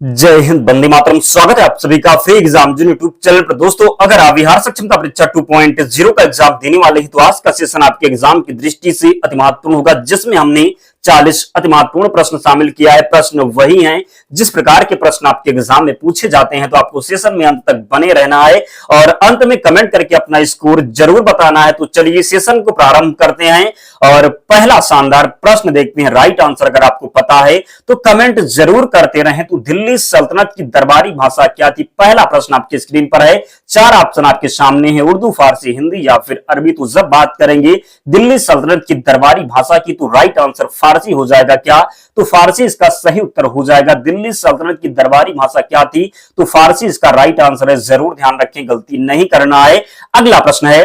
जय हिंद, वंदे मातरम। स्वागत है आप सभी का फ्री एग्जाम जिन यूट्यूब चैनल पर। दोस्तों, अगर आप बिहार सक्षमता परीक्षा 2.0 का एग्जाम देने वाले हैं तो आज का सेशन आपके एग्जाम की दृष्टि से अति महत्वपूर्ण होगा, जिसमें हमने 40 अति महत्वपूर्ण प्रश्न शामिल किया है। प्रश्न वही हैं जिस प्रकार के प्रश्न आपके एग्जाम में पूछे जाते हैं, तो आपको सेशन में अंत तक बने रहना है और अंत में कमेंट करके अपना स्कोर जरूर बताना है। तो चलिए सेशन को प्रारंभ करते हैं और पहला शानदार प्रश्न देखते हैं। राइट आंसर अगर आपको पता है तो कमेंट जरूर करते रहें। तो दिल्ली सल्तनत की दरबारी भाषा क्या थी? पहला प्रश्न आपके स्क्रीन पर है, 4 ऑप्शन आपके सामने है, उर्दू, फारसी, हिंदी या फिर अरबी। तो जब बात करेंगे दिल्ली सल्तनत की दरबारी भाषा की तो राइट आंसर फारसी हो जाएगा। क्या? तो फारसी इसका सही उत्तर हो जाएगा। दिल्ली सल्तनत की दरबारी भाषा क्या थी? तो फारसी इसका राइट आंसर है। जरूर ध्यान रखें, गलती नहीं करना है। अगला प्रश्न है,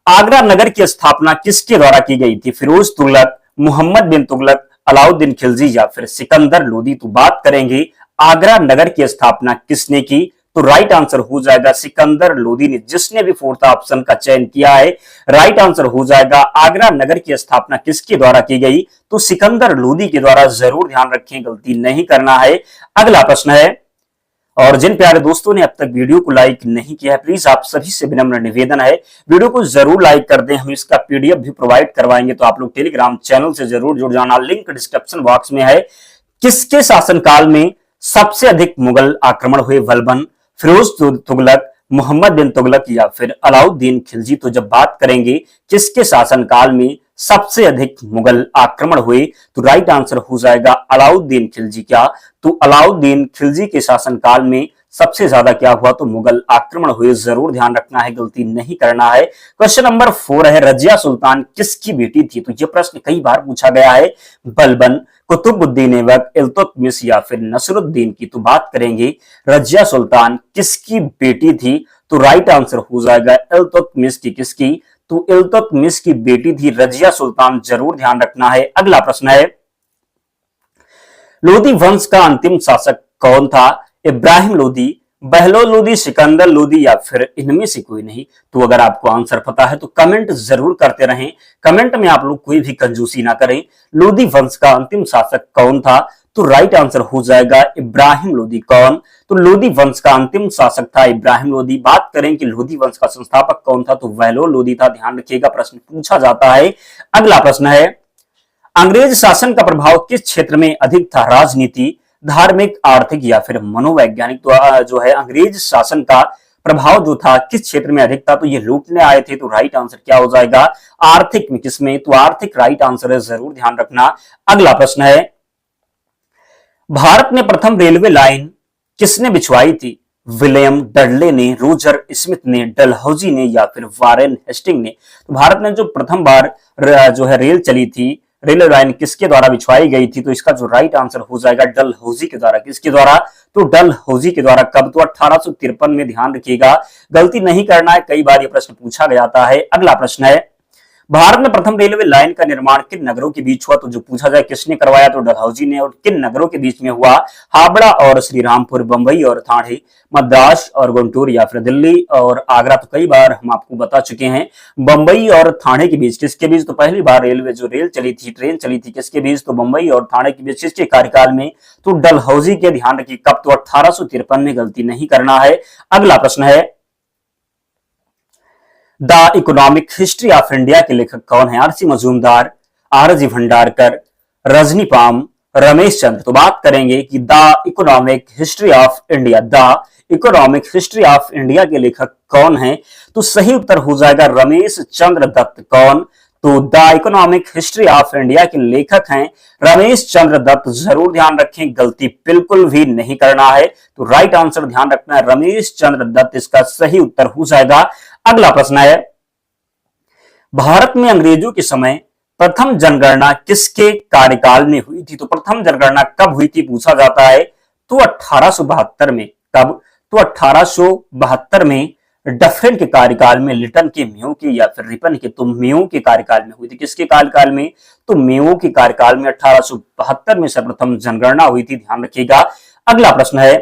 आगरा नगर की स्थापना किसके द्वारा की गई थी? फिरोज तुगलक, मोहम्मद बिन तुगलक, अलाउद्दीन खिलजी या फिर सिकंदर लोदी। तो बात करेंगे आगरा नगर की स्थापना किसने की? तो राइट आंसर हो जाएगा सिकंदर लोदी ने। जिसने भी फोर्थ ऑप्शन का चयन किया है, राइट आंसर हो जाएगा आगरा नगर की स्थापना किसके द्वारा की गई? तो सिकंदर लोदी के द्वारा। जरूर ध्यान रखें, गलती नहीं करना है। अगला प्रश्न है, और जिन प्यारे दोस्तों ने अब तक वीडियो को लाइक नहीं किया है, प्लीज आप सभी से विनम्र निवेदन है वीडियो को जरूर लाइक कर दें। हम इसका पीडीएफ भी प्रोवाइड करवाएंगे, तो आप लोग टेलीग्राम चैनल से जरूर जुड़ जाना, लिंक डिस्क्रिप्शन बॉक्स में है। किसके शासनकाल में सबसे अधिक मुगल आक्रमण हुए? बलबन, फिरोज तुगलक, मोहम्मद बिन तुगलक या फिर अलाउद्दीन खिलजी। तो जब बात करेंगे किसके शासनकाल में सबसे अधिक मुगल आक्रमण हुए, तो राइट आंसर हो जाएगा अलाउद्दीन खिलजी। क्या? तो अलाउद्दीन खिलजी के शासनकाल में सबसे ज्यादा क्या हुआ? तो मुगल आक्रमण हुए। जरूर ध्यान रखना है, गलती नहीं करना है। क्वेश्चन नंबर 4 है, रजिया सुल्तान किसकी बेटी थी? तो यह प्रश्न कई बार पूछा गया है। बलबन, कुतुबुद्दीन ऐबक, इल्तुतमिश या फिर नसरुद्दीन की। तो बात करेंगे रजिया सुल्तान किसकी बेटी थी? तो राइट आंसर हो जाएगा इल्तुतमिश की। किसकी? तो इल्तुतमिश की बेटी थी रजिया सुल्तान। जरूर ध्यान रखना है। अगला प्रश्न है, लोदी वंश का अंतिम शासक कौन था? इब्राहिम लोदी, बहलोल लोदी, सिकंदर लोदी या फिर इनमें से कोई नहीं। तो अगर आपको आंसर पता है तो कमेंट जरूर करते रहें। कमेंट में आप लोग कोई भी कंजूसी ना करें। लोदी वंश का अंतिम शासक कौन था? तो राइट आंसर हो जाएगा इब्राहिम लोदी। कौन? तो लोदी वंश का अंतिम शासक था इब्राहिम लोदी। बात करें कि लोदी वंश का संस्थापक कौन था? तो बहलोल लोदी था। ध्यान रखिएगा, प्रश्न पूछा जाता है। अगला प्रश्न है, अंग्रेज शासन का प्रभाव किस क्षेत्र में अधिक था? राजनीति, धार्मिक, आर्थिक या फिर मनोवैज्ञानिक। तो जो है अंग्रेज शासन का प्रभाव जो था किस क्षेत्र में अधिक था? तो ये लूटने आए थे। तो राइट आंसर क्या हो जाएगा? आर्थिक में। किसमें? तो आर्थिक राइट आंसर है। जरूर ध्यान रखना। अगला प्रश्न है, भारत में प्रथम रेलवे लाइन किसने बिछवाई थी? विलियम डडले ने, रोजर स्मिथ ने, डलहौजी ने या फिर वारेन हेस्टिंग ने। तो भारत में जो प्रथम बार जो है रेल चली थी, रेलवे लाइन किसके द्वारा बिछवाई गई थी? तो इसका जो राइट आंसर हो जाएगा डलहौजी के द्वारा। किसके द्वारा? तो डलहौजी के द्वारा। कब? तो 1853 में। ध्यान रखिएगा, गलती नहीं करना है, कई बार यह प्रश्न पूछा जाता है। अगला प्रश्न है, भारत में प्रथम रेलवे लाइन का निर्माण किन नगरों के बीच हुआ? तो जो पूछा जाए किसने करवाया, तो डलहौजी ने। और किन नगरों के बीच में हुआ? हावड़ा और श्रीरामपुर, बंबई और ठाणे, मद्रास और गुंटूर या फिर दिल्ली और आगरा। तो कई बार हम आपको बता चुके हैं। बंबई और ठाणे के बीच। किसके बीच? तो पहली बार रेलवे जो रेल चली थी, ट्रेन चली थी, किसके बीच? तो बंबई और ठाणे के बीच। किसके कार्यकाल में? तो डलहौजी के। ध्यान रखिए, कब? तो 1853 में। गलती नहीं करना है। अगला प्रश्न है, the economic history of India के लेखक कौन है? RC Majumdar, RG Bhandarkar, Rajani Palme, Ramesh Chandra. तो बात करेंगे कि the economic history of India, the economic history of India के लेखक कौन है? तो सही उत्तर हो जाएगा रमेश चंद्र दत्त। कौन? तो the economic history of India के लेखक हैं रमेश चंद्र दत्त। जरूर ध्यान रखें, गलती बिल्कुल भी नहीं करना है। तो राइट आंसर ध्यान रखना है, रमेश चंद्र दत्त इसका सही उत्तर हो जाएगा। अगला प्रश्न है, भारत में अंग्रेजों के समय प्रथम जनगणना किसके कार्यकाल में हुई थी? तो प्रथम जनगणना कब हुई थी पूछा जाता है। तो 1872 में। कब? तो 1872 में डफरिन के कार्यकाल में, लिटन के, मेयो के या फिर रिपन के। तो मेयो के कार्यकाल में हुई थी। किसके कार्यकाल में? तो मेयो के कार्यकाल में 1872 में सर्वप्रथम जनगणना हुई थी। ध्यान रखिएगा। अगला प्रश्न है,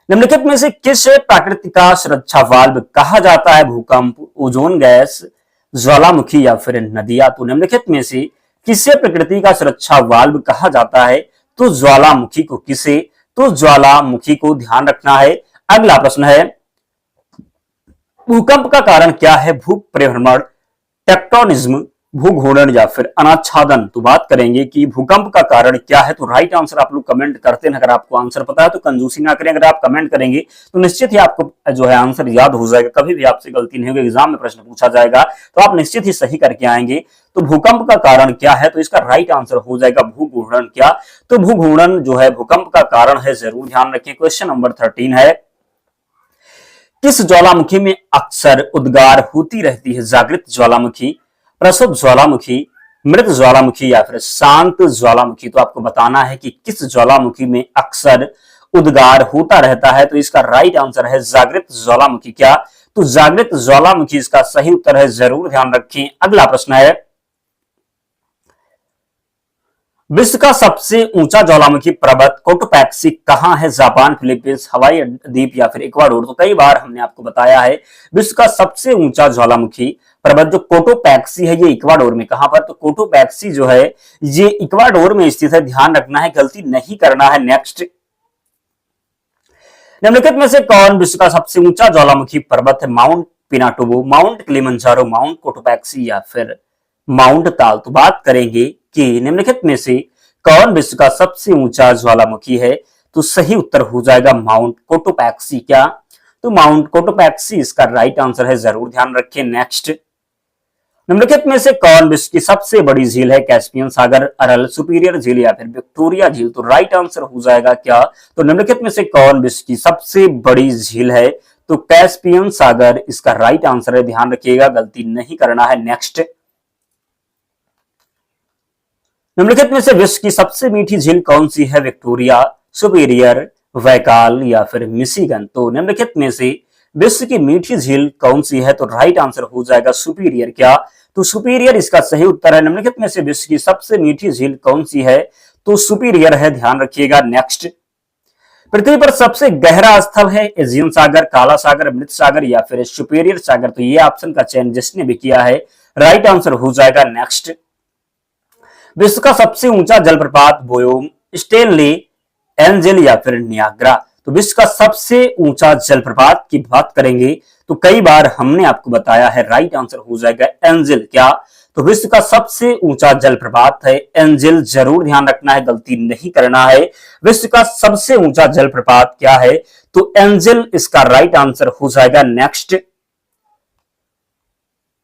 निम्नलिखित में से किस प्राकृतिक का सुरक्षा वाल्व कहा जाता है? भूकंप, ओजोन गैस, ज्वालामुखी या फिर नदियां। तो निम्नलिखित में से किसे प्रकृति का सुरक्षा वाल्व कहा जाता है? तो ज्वालामुखी को किसे, तो ज्वालामुखी को ध्यान रखना है। अगला प्रश्न है भूकंप का कारण क्या है, भू परिभ्रमण, टेक्टोनिज्म, भूघूर्णन या फिर अनाच्छादन। तो बात करेंगे कि भूकंप का कारण क्या है, तो राइट आंसर आप लोग कमेंट करते हैं। अगर आपको आंसर पता है तो कंजूसी ना करें, अगर आप कमेंट करेंगे तो निश्चित ही आपको जो है आंसर याद हो जाएगा, कभी भी आपसे गलती नहीं होगी, एग्जाम में प्रश्न पूछा जाएगा तो आप निश्चित ही सही करके आएंगे। तो भूकंप का कारण क्या है, तो इसका राइट आंसर हो जाएगा भूघूर्णन। क्या, तो भूघूर्णन जो है भूकंप का कारण है, जरूर ध्यान रखें। क्वेश्चन नंबर 13 है किस ज्वालामुखी में अक्सर उद्गार होती रहती है, जागृत ज्वालामुखी, प्रसव ज्वालामुखी, मृत ज्वालामुखी या फिर शांत ज्वालामुखी। तो आपको बताना है कि किस ज्वालामुखी में अक्सर उद्गार होता रहता है, तो इसका राइट आंसर है जागृत ज्वालामुखी। क्या, तो जागृत ज्वालामुखी इसका सही उत्तर है, जरूर ध्यान रखें। अगला प्रश्न है विश्व का सबसे ऊंचा ज्वालामुखी पर्वत कोटोपैक्सी कहां है, जापान, फिलीपींस, हवाई द्वीप या फिर इक्वाडोर। तो कई बार हमने आपको बताया है विश्व का सबसे ऊंचा ज्वालामुखी पर्वत जो कोटोपैक्सी है ये इक्वाडोर में, कहां पर, तो कोटोपैक्सी जो है ये इक्वाडोर में स्थित है, ध्यान रखना है, गलती नहीं करना है। नेक्स्ट, निम्नलिखित में से कौन विश्व का सबसे ऊंचा ज्वालामुखी पर्वत है, mount Pinatubo, mount Kilimanjaro, mount Cotopaxi या फिर माउंट ताल। तो बात करेंगे कि निम्नलिखित में से कौन विश्व का सबसे ऊंचा ज्वालामुखी है, तो सही उत्तर हो जाएगा माउंट कोटोपैक्सी। क्या, तो माउंट कोटोपैक्सी इसका राइट आंसर है, जरूर ध्यान रखें। नेक्स्ट, निम्नलिखित में से कौन विश्व की सबसे बड़ी झील है, कैस्पियन सागर, अरल, सुपीरियर झील या फिर विक्टोरिया झील। तो राइट आंसर हो जाएगा क्या, तो निम्नलिखित में से कौन विश्व की सबसे बड़ी झील है, तो कैस्पियन सागर इसका राइट आंसर है, ध्यान रखिएगा, गलती नहीं करना है। नेक्स्ट, निम्नलिखित में से विश्व की सबसे मीठी झील कौन सी है, विक्टोरिया, सुपीरियर, वैकाल या फिर मिशिगन। तो निम्नलिखित में से विश्व की मीठी झील कौन सी है, तो राइट आंसर हो जाएगा सुपीरियर। क्या, तो सुपीरियर इसका सही उत्तर है। निम्नलिखित में से विश्व की सबसे मीठी झील कौन सी है, तो सुपीरियर है, ध्यान रखिएगा। नेक्स्ट, पृथ्वी पर सबसे गहरा स्थल है, एजियन सागर, काला सागर, मृत सागर या फिर सुपीरियर सागर। तो ये ऑप्शन का चयन जिसने भी किया है राइट आंसर हो जाएगा। नेक्स्ट, विश्व का सबसे ऊंचा जलप्रपात बोयोम, स्टेनली, एंजिल या फिर नियाग्रा। तो विश्व का सबसे ऊंचा जलप्रपात की बात करेंगे तो कई बार हमने आपको बताया है, राइट आंसर हो जाएगा एंजिल। क्या, तो विश्व का सबसे ऊंचा जलप्रपात है एंजिल, जरूर ध्यान रखना है, गलती नहीं करना है। विश्व का सबसे ऊंचा जलप्रपात क्या है, तो एंजिल इसका राइट आंसर हो जाएगा। नेक्स्ट,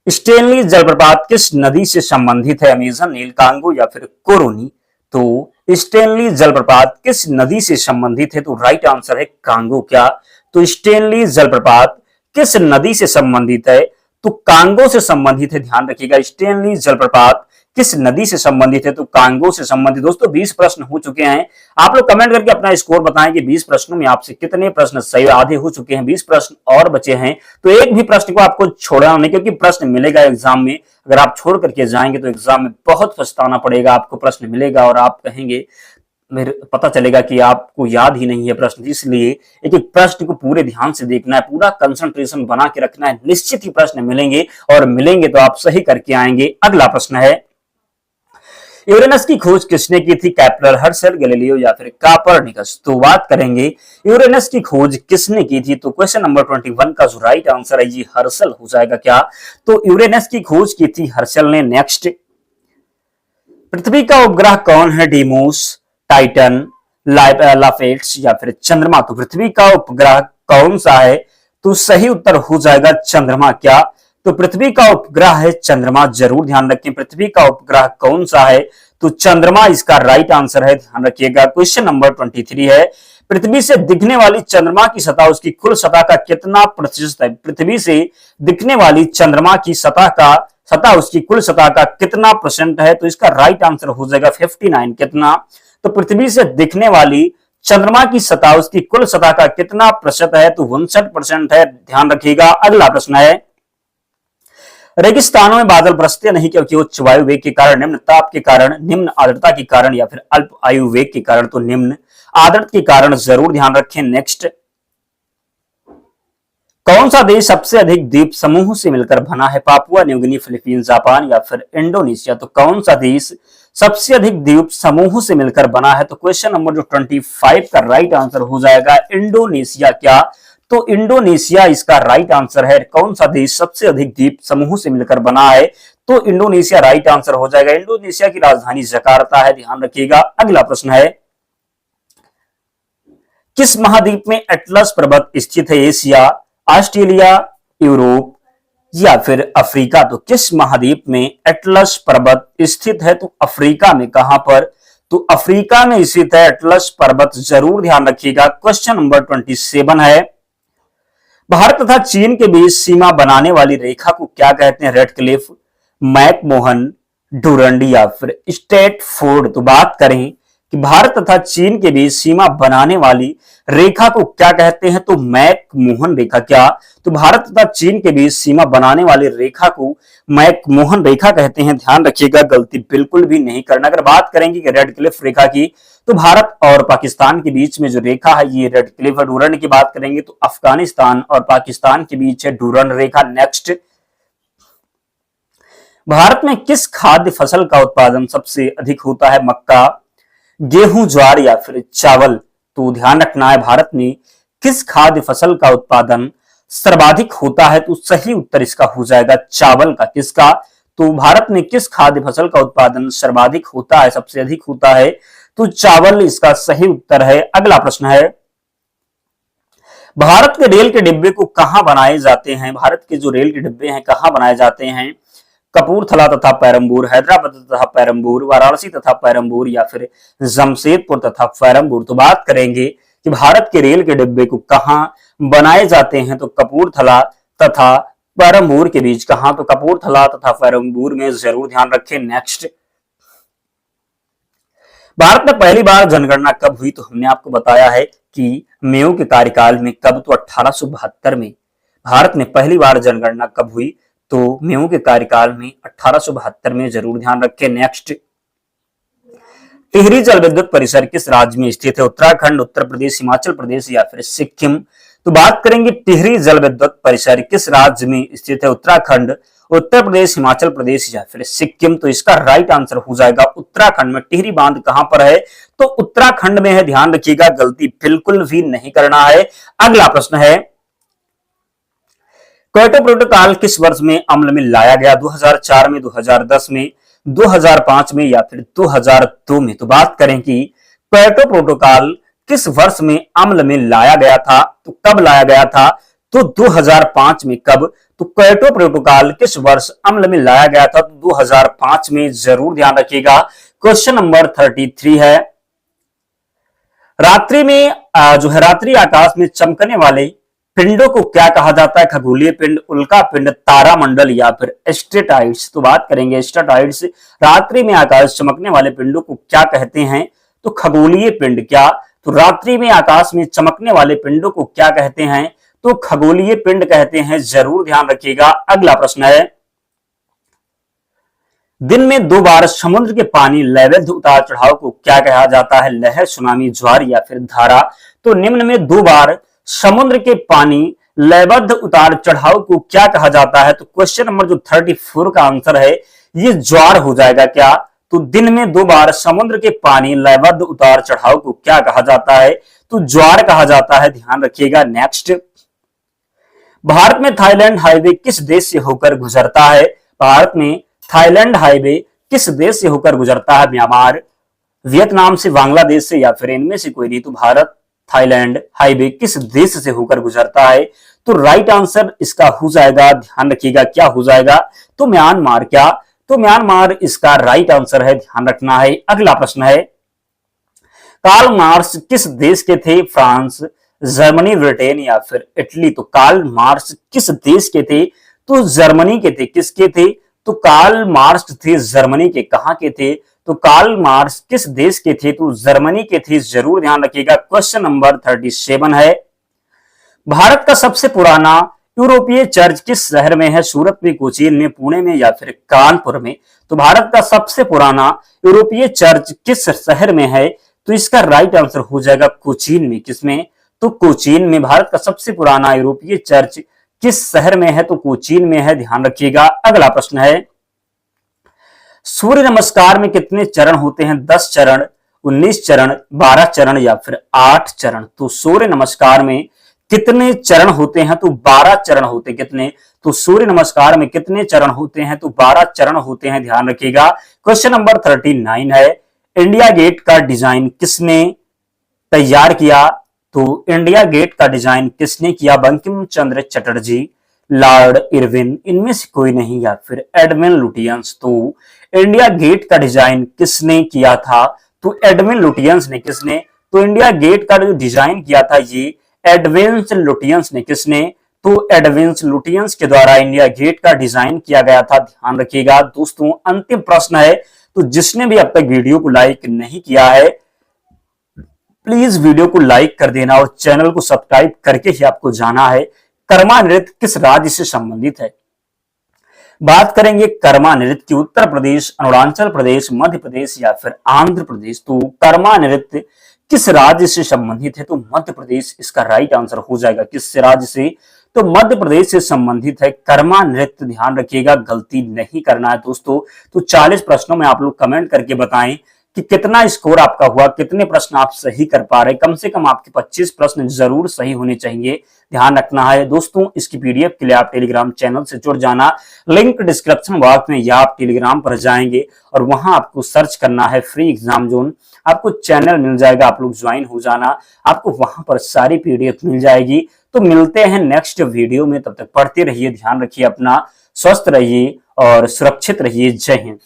स्टेनली जलप्रपात किस नदी से संबंधित है, अमेजन, नील, कांगो या फिर कोरोनी। तो स्टेनली जलप्रपात किस नदी से संबंधित है, तो राइट आंसर है कांगो। क्या, तो स्टेनली जलप्रपात किस नदी से संबंधित है, तो कांगो से संबंधित है, ध्यान रखिएगा। स्टेनली जलप्रपात किस नदी से संबंधित है, तो कांगो से संबंधित। दोस्तों 20 प्रश्न हो चुके हैं, आप लोग कमेंट करके अपना स्कोर बताएं कि 20 प्रश्नों में आपसे कितने प्रश्न सही, आधे हो चुके हैं, 20 प्रश्न और बचे हैं। तो एक भी प्रश्न को आपको छोड़ना नहीं, क्योंकि प्रश्न मिलेगा एग्जाम में, अगर आप छोड़ करके जाएंगे तो एग्जाम में बहुत पछताना पड़ेगा। आपको प्रश्न मिलेगा और आप कहेंगे, मेरे पता चलेगा कि आपको याद ही नहीं है प्रश्न। इसलिए एक एक प्रश्न को पूरे ध्यान से देखना है, पूरा कंसंट्रेशन बना के रखना है, निश्चित ही प्रश्न मिलेंगे और मिलेंगे तो आप सही करके आएंगे। अगला प्रश्न है यूरेनस की खोज किसने की थी, कैप्लर, हर्शल, गैलीलियो या फिर कोपरनिकस। तो बात करेंगे यूरेनस की खोज किसने की थी, तो क्वेश्चन नंबर 21 का जो राइट आंसर है ये हर्शल हो जाएगा। क्या, तो यूरेनस की खोज की थी हर्शल ने। नेक्स्ट, पृथ्वी का उपग्रह कौन है, डीमोस, टाइटन, लाफेट्स या फिर चंद्रमा। तो पृथ्वी का उपग्रह कौन सा है, तो सही उत्तर हो जाएगा चंद्रमा। क्या, तो पृथ्वी का उपग्रह है चंद्रमा, जरूर ध्यान रखें। पृथ्वी का उपग्रह कौन सा है, तो चंद्रमा इसका राइट आंसर है, ध्यान रखिएगा। क्वेश्चन नंबर 23 है पृथ्वी से दिखने वाली चंद्रमा की सतह उसकी कुल सतह का कितना प्रतिशत है। पृथ्वी से दिखने वाली चंद्रमा की सतह उसकी कुल सतह का कितना परसेंट है, तो इसका राइट आंसर हो जाएगा 59। कितना, तो पृथ्वी से दिखने वाली चंद्रमा की सतह उसकी कुल सतह का कितना प्रतिशत है, तो 59% है, ध्यान रखिएगा। अगला प्रश्न है रेगिस्तानों में बादल बरसते नहीं क्योंकि उच्च वायु वेग के कारण, निम्न ताप के कारण, निम्न आर्द्रता के कारण या फिर अल्प आयु वेग के कारण। तो निम्न आर्द्रता के कारण, जरूर ध्यान रखें। नेक्स्ट, कौन सा देश सबसे अधिक द्वीप समूह से मिलकर बना है, Papua New Guinea, Philippines, Japan या फिर इंडोनेशिया। तो कौन सा देश सबसे अधिक द्वीप समूहों से मिलकर बना है? तो क्वेश्चन नंबर जो 25 का राइट आंसर हो जाएगा इंडोनेशिया। क्या? तो इंडोनेशिया इसका राइट आंसर है। कौन सा देश सबसे अधिक द्वीप समूहों से मिलकर बना है? तो इंडोनेशिया राइट आंसर हो जाएगा। इंडोनेशिया की राजधानी जकार्ता है, ध्यान रखिएगा। अगला प्रश्न है, किस महाद्वीप में एटलस पर्वत स्थित है? एशिया, ऑस्ट्रेलिया, यूरोप या फिर अफ्रीका? तो किस महाद्वीप में एटलस पर्वत स्थित है? तो अफ्रीका में। कहां पर? तो अफ्रीका में स्थित है एटलस पर्वत, जरूर ध्यान रखिएगा। क्वेश्चन नंबर 27 है, भारत तथा चीन के बीच सीमा बनाने वाली रेखा को क्या कहते हैं? रेड क्लिफ, मैकमोहन, डूरंड या फिर स्ट्रेटफोर्ड? तो बात करें कि भारत तथा चीन के बीच सीमा बनाने वाली रेखा को क्या कहते हैं? तो मैकमोहन रेखा। क्या? तो भारत तथा चीन के बीच सीमा बनाने वाली रेखा को मैकमोहन रेखा कहते हैं, ध्यान रखिएगा, गलती बिल्कुल भी नहीं करना। अगर बात करेंगे कि रेड क्लिफ रेखा की, तो भारत और पाकिस्तान के बीच में जो रेखा है ये रेड क्लिफ। डूरंड की बात करेंगे तो अफगानिस्तान और पाकिस्तान के बीच है डूरंड रेखा। नेक्स्ट, भारत में किस खाद्य फसल का उत्पादन सबसे अधिक होता है? मक्का, गेहूं, ज्वार या फिर चावल? तो ध्यान रखना है, भारत में किस खाद्य फसल का उत्पादन सर्वाधिक होता है? तो सही उत्तर इसका हो जाएगा चावल का। किसका? तो भारत में किस खाद्य फसल का उत्पादन सर्वाधिक होता है, सबसे अधिक होता है? तो चावल इसका सही उत्तर है। अगला प्रश्न है, भारत के रेल के डिब्बे को कहां बनाए जाते हैं? भारत के जो रेल के डिब्बे हैं कहां बनाए जाते हैं? कपूरथला तथा पेरम्बूर, हैदराबाद तथा पेरम्बूर, वाराणसी तथा पेरम्बूर या फिर जमशेदपुर तथा पेरम्बूर? तो बात करेंगे कि भारत के रेल के डिब्बे को कहां बनाए जाते हैं? तो कपूरथला तथा पेरम्बूर के बीच। कहां? तो कपूरथला तथा पेरम्बूर में, जरूर ध्यान रखें। नेक्स्ट, भारत में पहली बार जनगणना कब हुई? तो हमने आपको बताया है कि मेयो के कार्यकाल में। कब? तो 1872 में। भारत में पहली बार जनगणना कब हुई? तो मेयो के कार्यकाल में 1872 में, जरूर ध्यान रखें। नेक्स्ट, टिहरी जल विद्युत परिसर किस राज्य में स्थित है? उत्तराखंड, उत्तर प्रदेश, हिमाचल प्रदेश या फिर सिक्किम? तो बात करेंगे टिहरी जल विद्युत परिसर किस राज्य में स्थित है? उत्तराखंड, उत्तर प्रदेश, हिमाचल प्रदेश या फिर सिक्किम? तो इसका राइट आंसर हो जाएगा उत्तराखंड में। टिहरी बांध कहां पर है? तो उत्तराखंड में है, ध्यान रखिएगा, गलती बिल्कुल भी नहीं करना है। अगला प्रश्न है, क्योटो प्रोटोकॉल किस वर्ष में अमल में लाया गया? 2004 में, 2010 में, 2005 में या फिर 2002 में? तो बात करें कि क्योटो प्रोटोकॉल किस वर्ष में अमल में लाया गया था? तो कब लाया गया था? तो 2005 में। कब? तो क्योटो प्रोटोकॉल किस वर्ष अमल में लाया गया था? तो 2005 में, जरूर ध्यान रखिएगा। क्वेश्चन नंबर 33 है, रात्रि में जो है रात्रि आकाश में चमकने वाले पिंडों को क्या कहा जाता है? खगोलीय पिंड, उल्का पिंड, तारामंडल या फिर स्ट्रेटाइड्स? तो बात करेंगे स्ट्रेटाइड्स। रात्रि में आकाश चमकने वाले पिंडों को क्या कहते हैं? तो खगोलीय पिंड। क्या? तो रात्रि में आकाश में चमकने वाले पिंडों को क्या कहते हैं? तो खगोलीय पिंड कहते हैं, जरूर ध्यान रखिएगा। अगला प्रश्न है, दिन में 2 बार समुद्र के पानी लयबद्ध उतार चढ़ाव को क्या कहा जाता है? लहर, सुनामी, ज्वार या फिर धारा? तो निम्न में 2 बार समुद्र के पानी लयबद्ध उतार चढ़ाव को क्या कहा जाता है? तो क्वेश्चन नंबर जो 34 का आंसर है ये ज्वार हो जाएगा। क्या? तो दिन में 2 बार समुद्र के पानी लयबद्ध उतार चढ़ाव को क्या कहा जाता है? तो ज्वार कहा जाता है, ध्यान रखिएगा। नेक्स्ट, भारत में थाईलैंड हाईवे किस देश से होकर गुजरता है? भारत में थाईलैंड हाईवे किस देश से होकर गुजरता है? म्यांमार, वियतनाम से, बांग्लादेश से या फिर इनमें से कोई नहीं? तो भारत थाईलैंड हाईवे किस देश से होकर गुजरता है? तो राइट आंसर इसका हो जाएगा, ध्यान रखिएगा, क्या हो जाएगा? तो म्यांमार। क्या? तो म्यांमार इसका राइट आंसर है, ध्यान रखना है। अगला प्रश्न है, कार्ल मार्क्स किस देश के थे? फ्रांस, जर्मनी, ब्रिटेन या फिर इटली? तो कार्ल मार्क्स किस देश के थे? तो जर्मनी के थे। किसके थे? तो कार्ल मार्क्स थे जर्मनी के। कहां के थे? तो कार्ल मार्क्स किस देश के थे? तो जर्मनी के थे, जरूर ध्यान रखिएगा। क्वेश्चन नंबर 37 है, भारत का सबसे पुराना यूरोपीय चर्च किस शहर में है? सूरत में, कोचीन में, पुणे में या फिर कानपुर में? तो भारत का सबसे पुराना यूरोपीय चर्च किस शहर में है? तो इसका राइट आंसर हो जाएगा कोचीन में। किसमें? तो कोचीन में। भारत का सबसे पुराना यूरोपीय चर्च किस शहर में है? तो कोचीन में है, ध्यान रखिएगा। अगला प्रश्न है, सूर्य नमस्कार में कितने चरण होते हैं? 10 चरण, 19 चरण, 12 चरण या फिर 8 चरण? तो सूर्य नमस्कार में कितने चरण होते हैं? तो 12 चरण होते हैं। कितने? तो सूर्य नमस्कार में कितने चरण होते हैं? तो 12 चरण होते हैं, ध्यान रखिएगा। क्वेश्चन नंबर 39 है, इंडिया गेट का डिजाइन किसने तैयार किया? तो इंडिया गेट का डिजाइन किसने किया? बंकिम चंद्र चटर्जी, लॉर्ड इरविन, इनमें से कोई नहीं, या फिर एडविन लुटियंस। तो इंडिया गेट का डिजाइन किसने किया था? तो एडविन लुटियंस ने। किसने? तो इंडिया गेट का जो डिजाइन किया था ये एडविन लुटियंस ने। किसने? तो एडविन लुटियंस के द्वारा इंडिया गेट का डिजाइन किया गया था, ध्यान रखिएगा। दोस्तों अंतिम प्रश्न है, तो जिसने भी अब तक वीडियो को लाइक नहीं किया है प्लीज वीडियो को लाइक कर देना और चैनल को सब्सक्राइब करके ही आपको जाना है। कर्मा नृत्य किस राज्य से संबंधित है? बात करेंगे कर्मा नृत्य की, उत्तर प्रदेश, अरुणाचल प्रदेश, मध्य प्रदेश या फिर आंध्र प्रदेश। तो कर्मा नृत्य किस राज्य से संबंधित है? तो मध्य प्रदेश इसका राइट आंसर हो जाएगा। किस राज्य से? तो मध्य प्रदेश से संबंधित है कर्मा नृत्य, ध्यान रखिएगा, गलती नहीं करना है दोस्तों। तो 40 प्रश्नों में आप लोग कमेंट करके बताएं कि कितना स्कोर आपका हुआ, कितने प्रश्न आप सही कर पा रहे। कम से कम आपके 25 प्रश्न जरूर सही होने चाहिए, ध्यान रखना है दोस्तों। इसकी पीडीएफ के लिए आप टेलीग्राम चैनल से जुड़ जाना, लिंक डिस्क्रिप्शन बॉक्स में, या आप टेलीग्राम पर जाएंगे और वहां आपको सर्च करना है फ्री एग्जाम जोन, आपको चैनल मिल जाएगा, आप लोग ज्वाइन हो जाना, आपको वहां पर सारी पीडीएफ मिल जाएगी। तो मिलते हैं नेक्स्ट वीडियो में, तब तक पढ़ते रहिए, ध्यान रखिए अपना, स्वस्थ रहिए और सुरक्षित रहिए। जय हिंद।